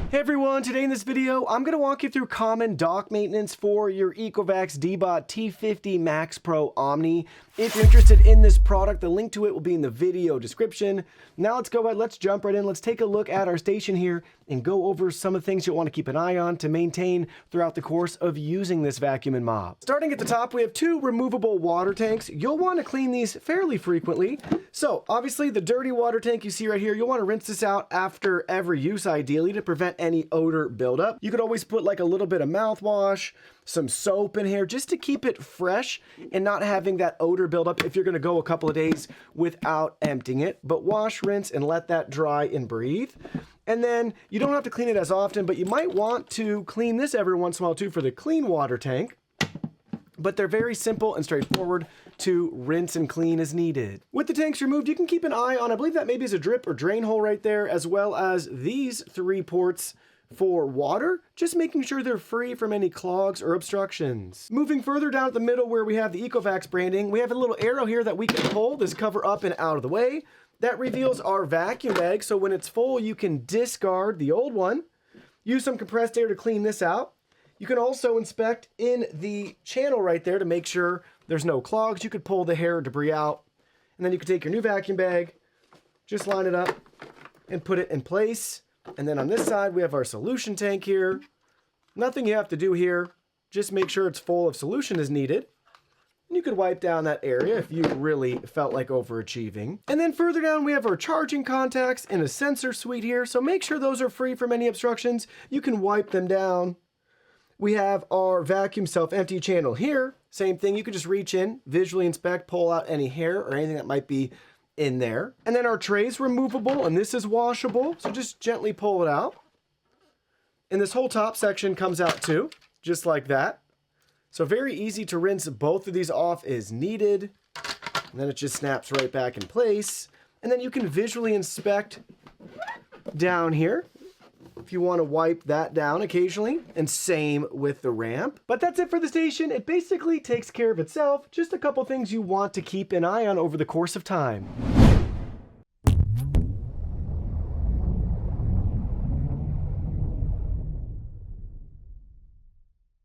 Hey everyone, today in this video, I'm going to walk you through common dock maintenance for your Ecovacs Deebot T50 Max Pro Omni. If you're interested in this product, the link to it will be in the video description. Now let's go ahead, let's jump right in. Let's take a look at our station here and go over some of the things you'll want to keep an eye on to maintain throughout the course of using this vacuum and mop. Starting at the top, we have two removable water tanks. You'll want to clean these fairly frequently. So obviously the dirty water tank you see right here, you'll want to rinse this out after every use ideally to prevent any odor buildup. You could always put like a little bit of mouthwash, some soap in here just to keep it fresh and not having that odor buildup if you're going to go a couple of days without emptying it. But wash, rinse, and let that dry and breathe. And then you don't have to clean it as often, but you might want to clean this every once in a while too for the clean water tank. But they're very simple and straightforward to rinse and clean as needed. With the tanks removed, you can keep an eye on, I believe that maybe is a drip or drain hole right there, as well as these three ports for water, just making sure they're free from any clogs or obstructions. Moving further down at the middle where we have the Ecovacs branding, we have a little arrow here that we can pull this cover up and out of the way. That reveals our vacuum bag, so when it's full, you can discard the old one. Use some compressed air to clean this out. You can also inspect in the channel right there to make sure there's no clogs. You could pull the hair debris out, and then you could take your new vacuum bag, just line it up and put it in place. And then on this side, we have our solution tank here. Nothing you have to do here. Just make sure it's full of solution as needed. And you could wipe down that area if you really felt like overachieving. And then further down, we have our charging contacts and a sensor suite here. So make sure those are free from any obstructions. You can wipe them down. We have our vacuum self-empty channel here. Same thing, you can just reach in, visually inspect, pull out any hair or anything that might be in there. And then our tray is removable, and this is washable, so just gently pull it out. And this whole top section comes out too, just like that. So very easy to rinse both of these off as needed. And then it just snaps right back in place. And then you can visually inspect down here if you want to wipe that down occasionally, and same with the ramp. But that's it for the station. It basically takes care of itself. Just a couple things you want to keep an eye on over the course of time.